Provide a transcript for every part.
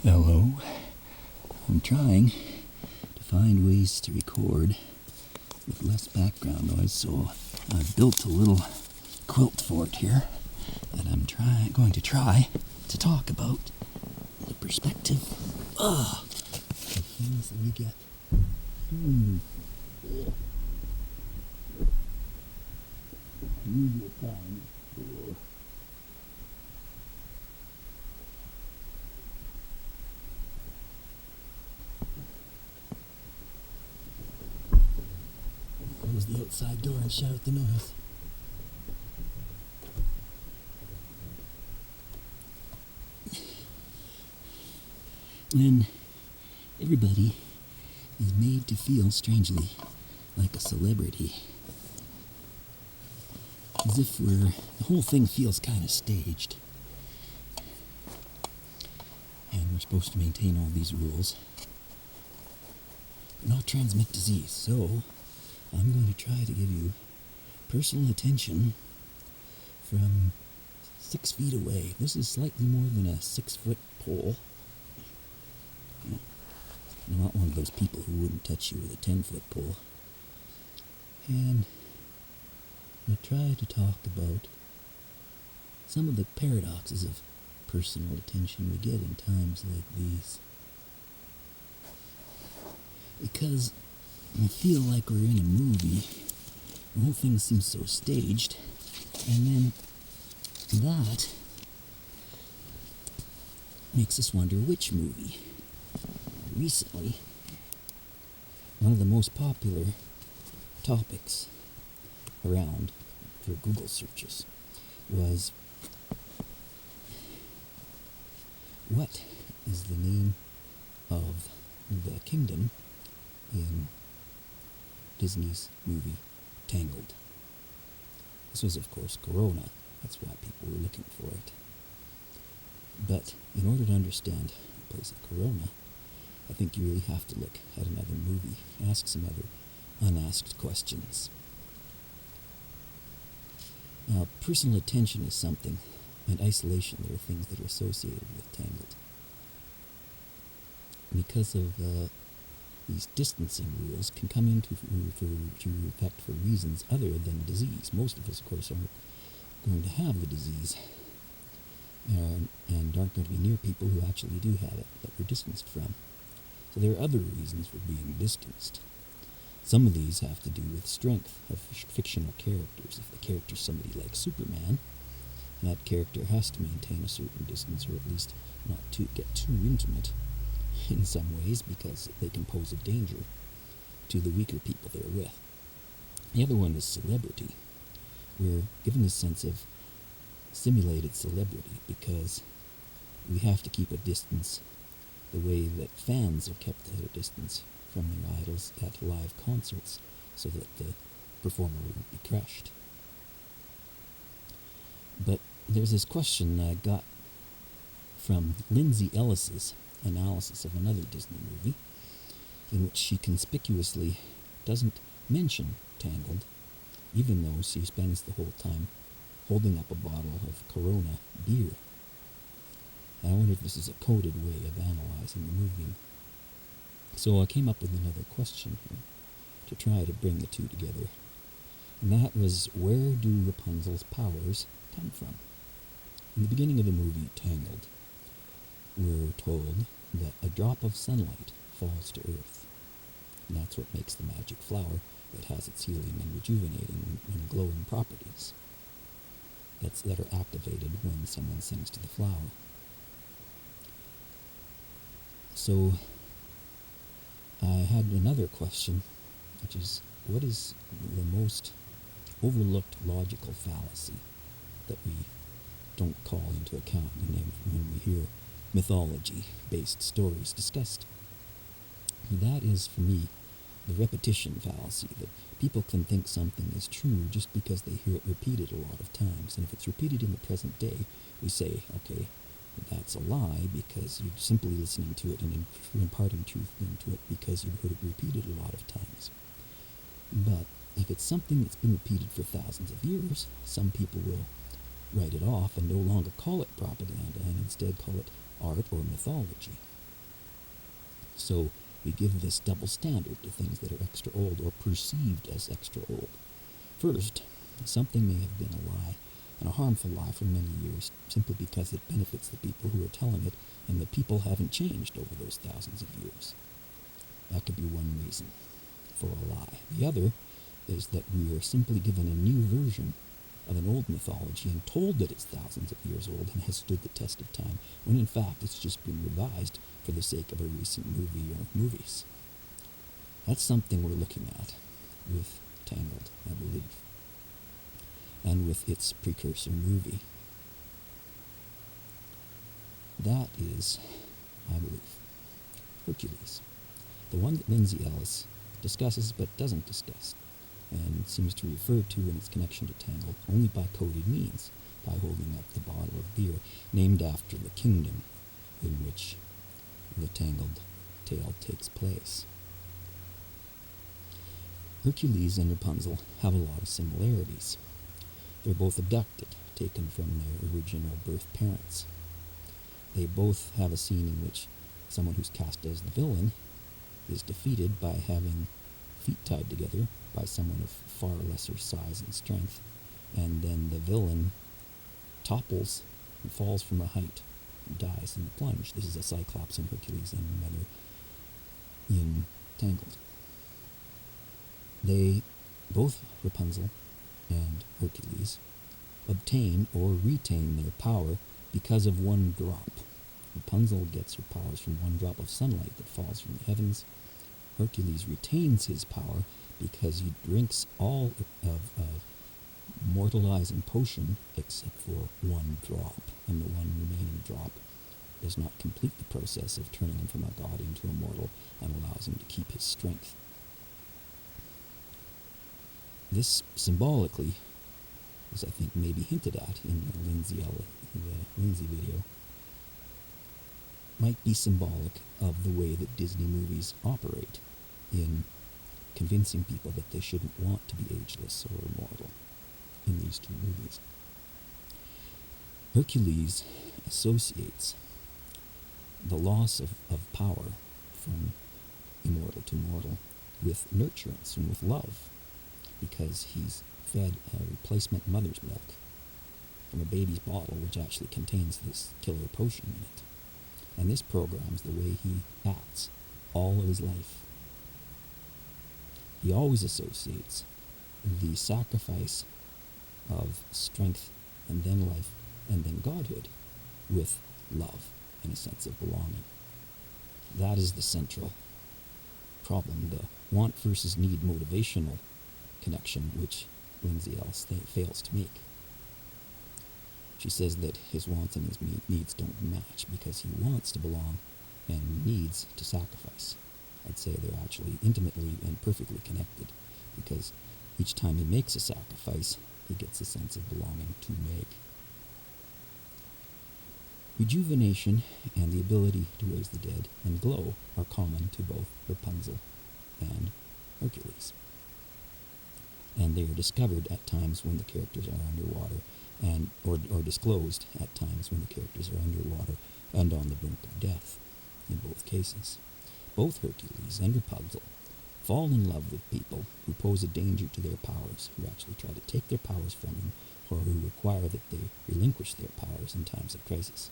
Hello. I'm trying to find ways to record with less background noise, so I've built a little quilt fort here that I'm going to try to talk about the perspective of things that we get. Usual time. Close the outside door and shut out the noise. When everybody is made to feel strangely like a celebrity, as if the whole thing feels kind of staged, and we're supposed to maintain all these rules, not transmit disease. So I'm going to try to give you personal attention from 6 feet away. This is slightly more than a 6-foot pole. I'm not one of those people who wouldn't touch you with a 10-foot pole. And I try to talk about some of the paradoxes of personal attention we get in times like these. Because I feel like we're in a movie. The whole thing seems so staged. And then that makes us wonder which movie. Recently, one of the most popular topics around for Google searches was, what is the name of the kingdom in Disney's movie Tangled? This was, of course, Corona. That's why people were looking for it. But in order to understand the place of Corona, I think you really have to look at another movie, ask some other unasked questions. Now, personal attention is something, and isolation, there are things that are associated with Tangled. Because of these distancing rules can come into effect for reasons other than disease. Most of us, of course, aren't going to have the disease and aren't going to be near people who actually do have it, that we're distanced from. So there are other reasons for being distanced. Some of these have to do with strength of fictional characters. If the character's somebody like Superman, that character has to maintain a certain distance, or at least not to get too intimate in some ways, because they can pose a danger to the weaker people they're with. The other one is celebrity. We're given a sense of simulated celebrity because we have to keep a distance the way that fans are kept at a distance from their idols at live concerts, so that the performer won't be crushed. But there's this question I got from Lindsay Ellis's analysis of another Disney movie, in which she conspicuously doesn't mention Tangled, even though she spends the whole time holding up a bottle of Corona beer. And I wonder if this is a coded way of analyzing the movie. So I came up with another question here to try to bring the two together. And that was, where do Rapunzel's powers come from? In the beginning of the movie Tangled, we're told that a drop of sunlight falls to earth. And that's what makes the magic flower that has its healing and rejuvenating and glowing properties that are activated when someone sings to the flower. So I had another question, which is, what is the most overlooked logical fallacy that we don't call into account when we hear mythology-based stories discussed? And that is, for me, the repetition fallacy, that people can think something is true just because they hear it repeated a lot of times. And if it's repeated in the present day, we say, okay, that's a lie, because you're simply listening to it and imparting truth into it because you've heard it repeated a lot of times. But if it's something that's been repeated for thousands of years, some people will write it off and no longer call it propaganda and instead call it art or mythology. So we give this double standard to things that are extra old or perceived as extra old. First, something may have been a lie, and a harmful lie for many years, simply because it benefits the people who are telling it, and the people haven't changed over those thousands of years. That could be one reason for a lie. The other is that we are simply given a new version of an old mythology and told that it's thousands of years old and has stood the test of time, when in fact it's just been revised for the sake of a recent movie or movies. That's something we're looking at with Tangled, I believe, and with its precursor movie. That is, I believe, Hercules, the one that Lindsay Ellis discusses but doesn't discuss, and seems to refer to in its connection to Tangled only by coded means, by holding up the bottle of beer named after the kingdom in which the Tangled tale takes place. Hercules and Rapunzel have a lot of similarities. They're both abducted, taken from their original birth parents. They both have a scene in which someone who's cast as the villain is defeated by having feet tied together by someone of far lesser size and strength, and then the villain topples and falls from a height and dies in the plunge. This is a Cyclops in Hercules and another in Tangled. They, both Rapunzel and Hercules, obtain or retain their power because of one drop. Rapunzel gets her powers from one drop of sunlight that falls from the heavens. Hercules retains his power because he drinks all of a mortalizing potion except for one drop, and the one remaining drop does not complete the process of turning him from a god into a mortal and allows him to keep his strength. This symbolically, as I think maybe hinted at in the Lindsay video, might be symbolic of the way that Disney movies operate in convincing people that they shouldn't want to be ageless or immortal in these two movies. Hercules associates the loss of power from immortal to mortal with nurturance and with love, because he's fed a replacement mother's milk from a baby's bottle, which actually contains this killer potion in it. And this programs the way he acts all of his life. He always associates the sacrifice of strength and then life and then godhood with love and a sense of belonging. That is the central problem, the want versus need motivational connection, which Lindsay Ellis fails to make. She says that his wants and his needs don't match because he wants to belong and needs to sacrifice. I'd say they're actually intimately and perfectly connected, because each time he makes a sacrifice, he gets a sense of belonging to Meg. Rejuvenation and the ability to raise the dead and glow are common to both Rapunzel and Hercules. And they are discovered at times when the characters are underwater, and or disclosed at times when the characters are underwater and on the brink of death, in both cases. Both Hercules and Rapunzel fall in love with people who pose a danger to their powers, who actually try to take their powers from them, or who require that they relinquish their powers in times of crisis.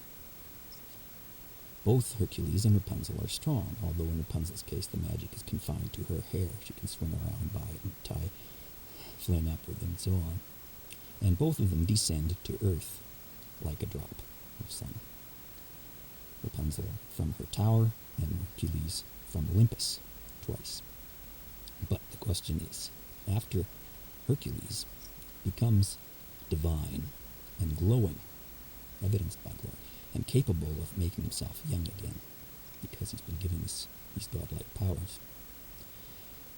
Both Hercules and Rapunzel are strong, although in Rapunzel's case the magic is confined to her hair. She can swing around by it and tie Flynn up with and so on. And both of them descend to earth like a drop of sun. Rapunzel from her tower, and Hercules from Olympus, twice. But the question is, after Hercules becomes divine and glowing, evidenced by glory, and capable of making himself young again, because he's been given these godlike powers,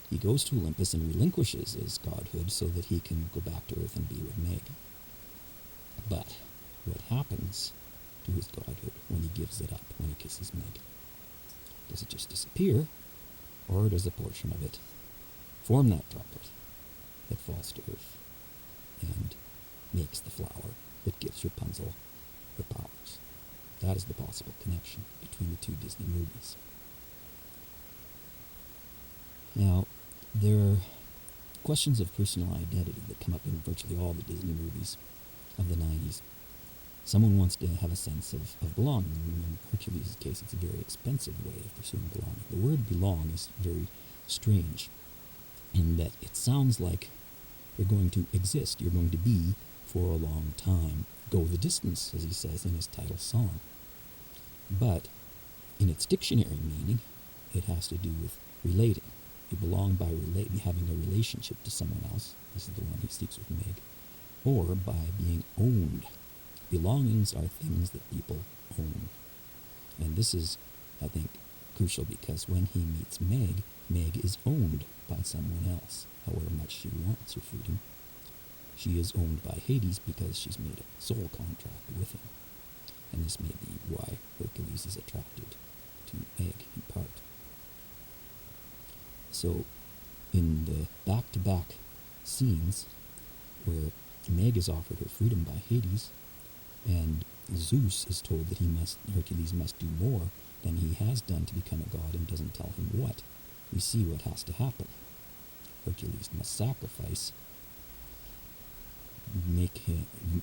he goes to Olympus and relinquishes his godhood so that he can go back to Earth and be with Meg. But what happens to his godhood when he gives it up, when he kisses Meg? Does it just disappear, or does a portion of it form that droplet that falls to Earth and makes the flower that gives Rapunzel her powers? That is the possible connection between the two Disney movies. Now, there are questions of personal identity that come up in virtually all the Disney movies of the 90s. Someone wants to have a sense of belonging. In Hercules' case, it's a very expensive way of pursuing belonging. The word belong is very strange in that it sounds like you're going to exist, you're going to be for a long time. Go the distance, as he says in his title song. But in its dictionary meaning, it has to do with relating. You belong by having a relationship to someone else. This is the one he speaks with Meg. Or by being owned. Belongings are things that people own. And this is, I think, crucial because when he meets Meg, Meg is owned by someone else, however much she wants her freedom. She is owned by Hades because she's made a soul contract with him. And this may be why Hercules is attracted to Meg in part. So, in the back-to-back scenes where Meg is offered her freedom by Hades, and Zeus is told that Hercules must do more than he has done to become a god and doesn't tell him what, we see what has to happen. Hercules must sacrifice, make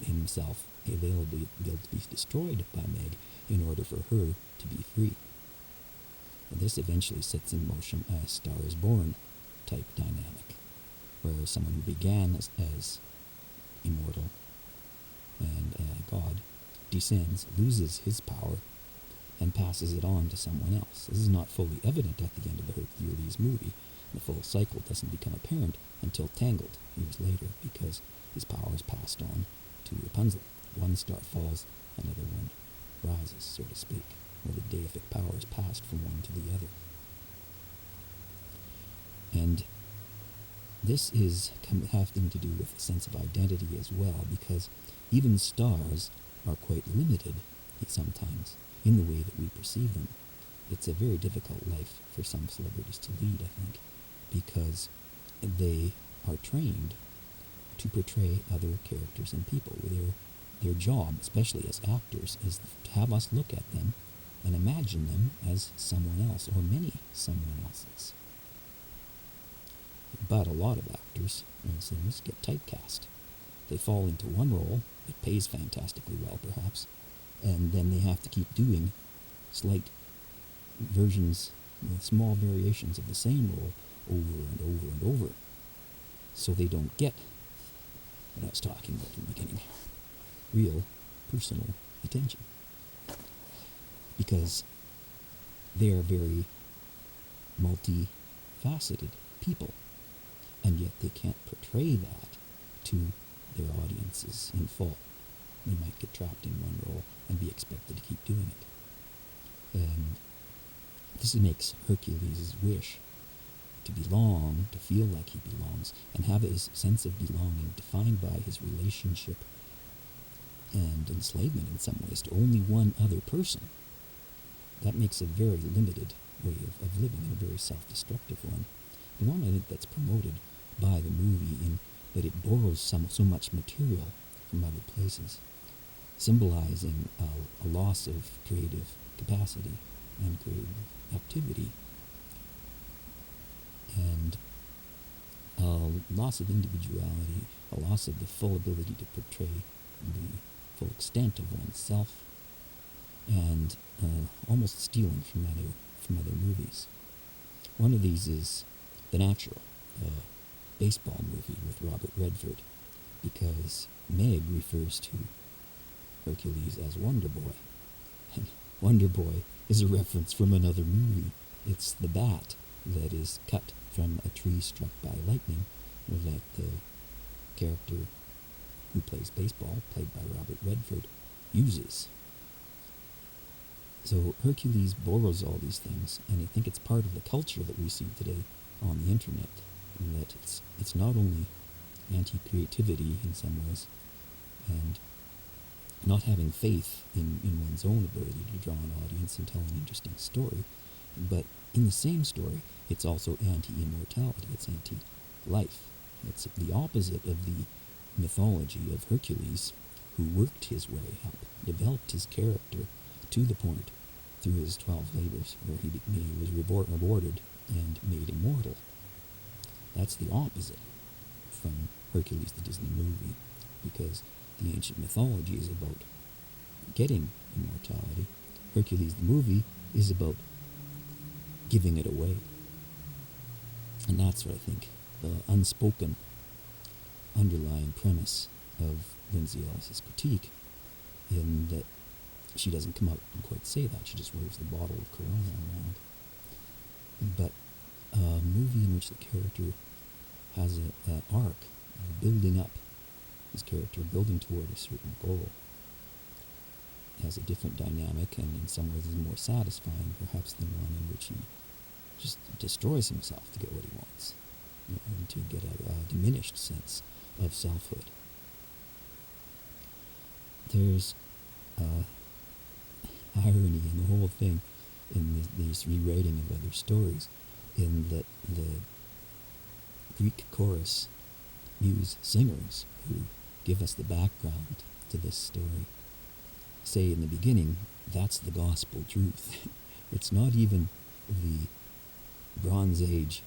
himself available to be destroyed by Meg in order for her to be free. And this eventually sets in motion a Star is Born type dynamic, where someone who began as immortal and God descends, loses his power, and passes it on to someone else. This is not fully evident at the end of the Hercules movie. The full cycle doesn't become apparent until Tangled, years later, because his power is passed on to Rapunzel. One star falls, another one rises, so to speak, where the deific power is passed from one to the other. And this is having to do with a sense of identity as well, because even stars are quite limited sometimes in the way that we perceive them. It's a very difficult life for some celebrities to lead, I think, because they are trained to portray other characters and people. Their job, especially as actors, is to have us look at them and imagine them as someone else, or many someone else's. But a lot of actors and singers get typecast. They fall into one role, it pays fantastically well perhaps, and then they have to keep doing slight versions, small variations of the same role over and over and over, so they don't get what I was talking about in the beginning, real personal attention, because they are very multifaceted people, and yet they can't portray that to their audiences in full. They might get trapped in one role and be expected to keep doing it. And this makes Hercules' wish to belong, to feel like he belongs, and have his sense of belonging defined by his relationship and enslavement in some ways to only one other person. That makes a very limited way of living, and a very self-destructive one. The one I think that's promoted by the movie in that it borrows so much material from other places, symbolizing a loss of creative capacity and creative activity, and a loss of individuality, a loss of the full ability to portray the full extent of oneself, and almost stealing from other movies. One of these is The Natural, a baseball movie with Robert Redford, because Meg refers to Hercules as Wonder Boy. And Wonder Boy is a reference from another movie. It's the bat that is cut from a tree struck by lightning that the character who plays baseball, played by Robert Redford, uses. So Hercules borrows all these things, and I think it's part of the culture that we see today on the internet, in that it's not only anti-creativity in some ways, and not having faith in one's own ability to draw an audience and tell an interesting story, but in the same story, it's also anti-immortality, it's anti-life. It's the opposite of the mythology of Hercules, who worked his way up, developed his character to the point through his 12 labors where he was rewarded and made immortal. That's the opposite from Hercules, the Disney movie, because the ancient mythology is about getting immortality. Hercules, the movie, is about giving it away. And that's what I think the unspoken underlying premise of Lindsay Ellis's critique, in that she doesn't come out and quite say that. She just waves the bottle of Corona around. But a movie in which the character has an arc, building up his character, building toward a certain goal, has a different dynamic, and in some ways is more satisfying perhaps than one in which he just destroys himself to get what he wants, and to get a diminished sense of selfhood. There's irony in the whole thing, in this rewriting of other stories, in that the Greek chorus muse singers who give us the background to this story say in the beginning, that's the gospel truth. It's not even the Bronze Age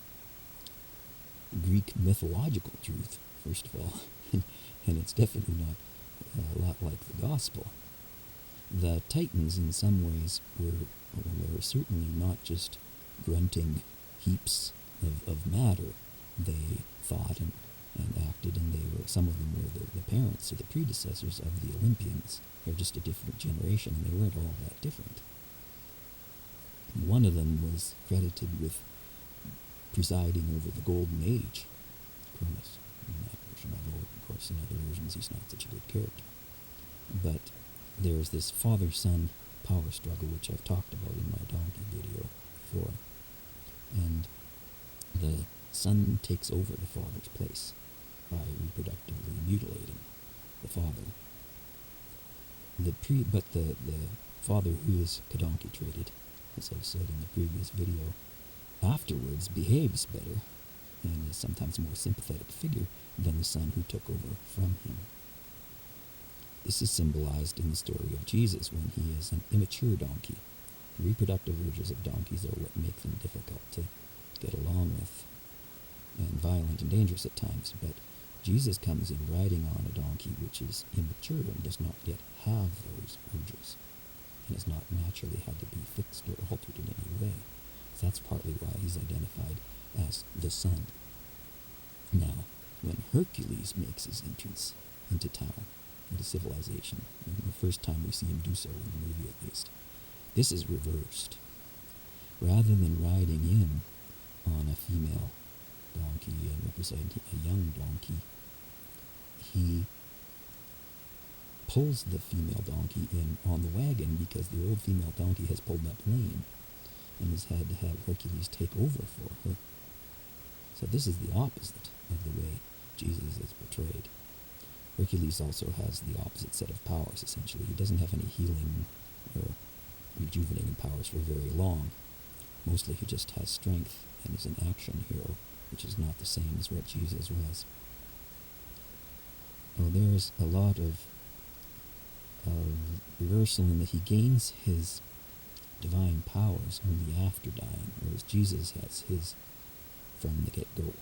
Greek mythological truth, first of all, and it's definitely not a lot like the gospel. The Titans, in some ways, were certainly not just grunting heaps of matter. They thought and acted, and some of them were the parents or the predecessors of the Olympians. They're just a different generation, and they weren't all that different. One of them was credited with presiding over the Golden Age, Cronus, in that version. Although, of course, in other versions he's not such a good character. But there's this father-son power struggle, which I've talked about in my donkey video before. And the son takes over the father's place by reproductively mutilating the father. But the father, who is donkey-traded, as I've said in the previous video, afterwards behaves better and is sometimes a more sympathetic figure than the son who took over from him. This is symbolized in the story of Jesus when he is an immature donkey. The reproductive urges of donkeys are what make them difficult to get along with, and violent and dangerous at times, but Jesus comes in riding on a donkey which is immature and does not yet have those urges, and has not naturally had to be fixed or altered in any way. So that's partly why he's identified as the son. Now, when Hercules makes his entrance into town, into civilization, the first time we see him do so in the movie at least, this is reversed. Rather than riding in on a female donkey and representing a young donkey, he pulls the female donkey in on the wagon because the old female donkey has pulled up lame and has had to have Hercules take over for her. So this is the opposite of the way Jesus is portrayed. Hercules also has the opposite set of powers, essentially. He doesn't have any healing or rejuvenating powers for very long. Mostly he just has strength and is an action hero, which is not the same as what Jesus was. Well, there's a lot of reversal in that he gains his divine powers only after dying, whereas Jesus has his from the get-go,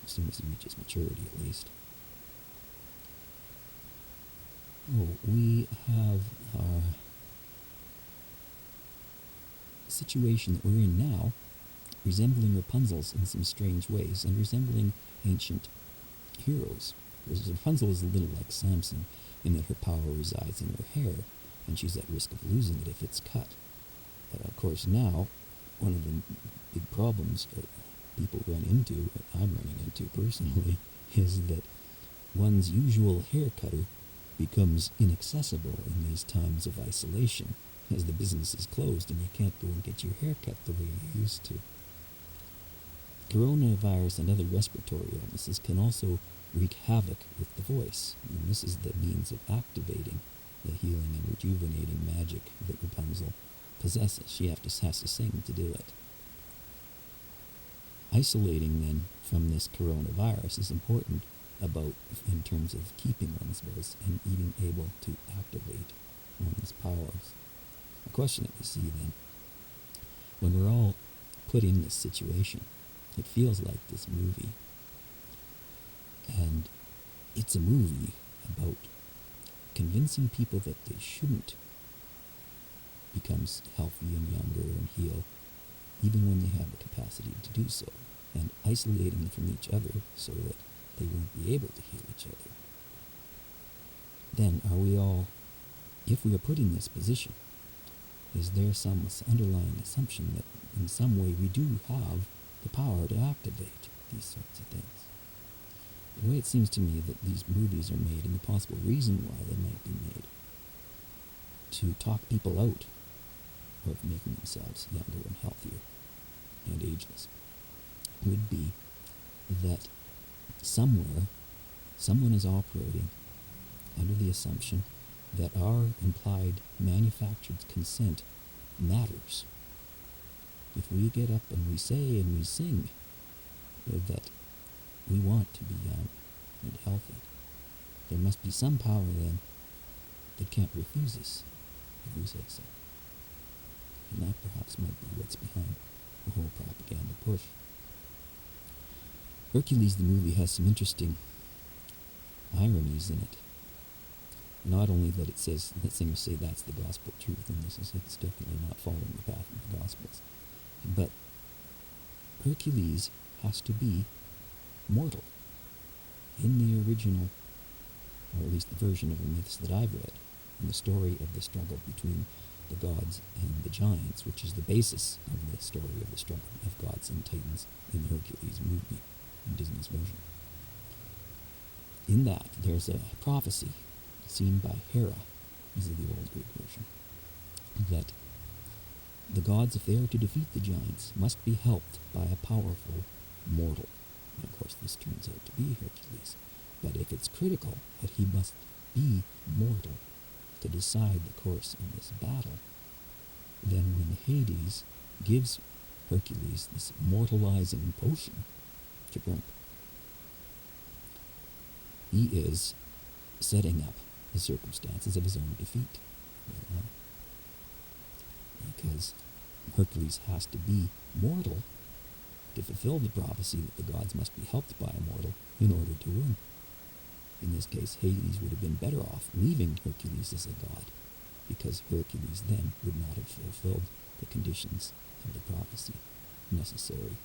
as soon as he reaches maturity at least. We have our situation that we're in now, resembling Rapunzel's in some strange ways, and resembling ancient heroes. Whereas Rapunzel is a little like Samson, in that her power resides in her hair, and she's at risk of losing it if it's cut. But of course now, one of the big problems that people run into, that I'm running into personally, is that one's usual hair cutter becomes inaccessible in these times of isolation, as the business is closed and you can't go and get your hair cut the way you used to. Coronavirus and other respiratory illnesses can also wreak havoc with the voice, and this is the means of activating the healing and rejuvenating magic that Rapunzel possesses. She has to sing to do it. Isolating, then, from this coronavirus is important in terms of keeping one's voice and being able to activate one's powers. A question that we see then, when we're all put in this situation, It feels like this movie. And it's a movie about convincing people that they shouldn't become healthy and younger and heal, even when they have the capacity to do so, and isolating them from each other so that they won't be able to heal each other. Then are we all, if we are put in this position, is there some underlying assumption that in some way we do have the power to activate these sorts of things? The way it seems to me that these movies are made, and the possible reason why they might be made, to talk people out of making themselves younger and healthier and ageless, would be that somewhere someone is operating under the assumption that our implied manufactured consent matters. If we get up and we say and we sing that we want to be young and healthy, there must be some power then that can't refuse us if we say so. And that perhaps might be what's behind the whole propaganda push. Hercules the movie has some interesting ironies in it. Not only that it says, that singers say that's the gospel truth, and it's definitely not following the path of the Gospels, but Hercules has to be mortal. In the original, or at least the version of the myths that I've read, in the story of the struggle between the gods and the giants, which is the basis of the story of the struggle of gods and titans in the Hercules movie, in Disney's version. In that, there's a prophecy seen by Hera, this is the old Greek version, that the gods, if they are to defeat the giants, must be helped by a powerful mortal. And of course, this turns out to be Hercules. But if it's critical that he must be mortal to decide the course of this battle, then when Hades gives Hercules this mortalizing potion to drink, he is setting up the circumstances of his own defeat. Because Hercules has to be mortal to fulfill the prophecy that the gods must be helped by a mortal in order to win. In this case, Hades would have been better off leaving Hercules as a god, because Hercules then would not have fulfilled the conditions of the prophecy necessary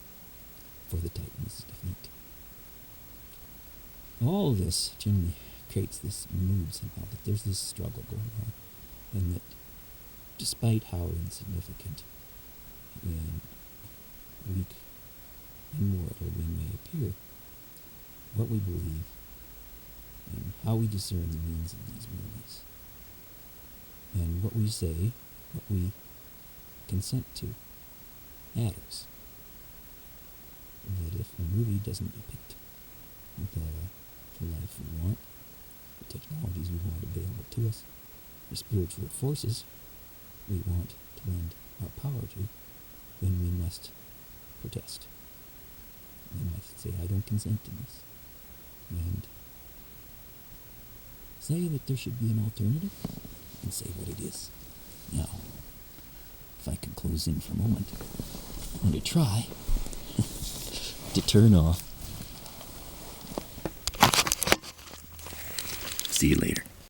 for the Titans' defeat. All of this generally creates this mood somehow that there's this struggle going on, and that despite how insignificant and weak and mortal we may appear, what we believe and how we discern the means of these movies, and what we say, what we consent to, matters. That if a movie doesn't depict the life we want, the technologies we want available to us, the spiritual forces we want to lend our power to, then we must protest. We must say, I don't consent to this. And say that there should be an alternative, and say what it is. Now, if I can close in for a moment, I'm going to try to turn off. See you later.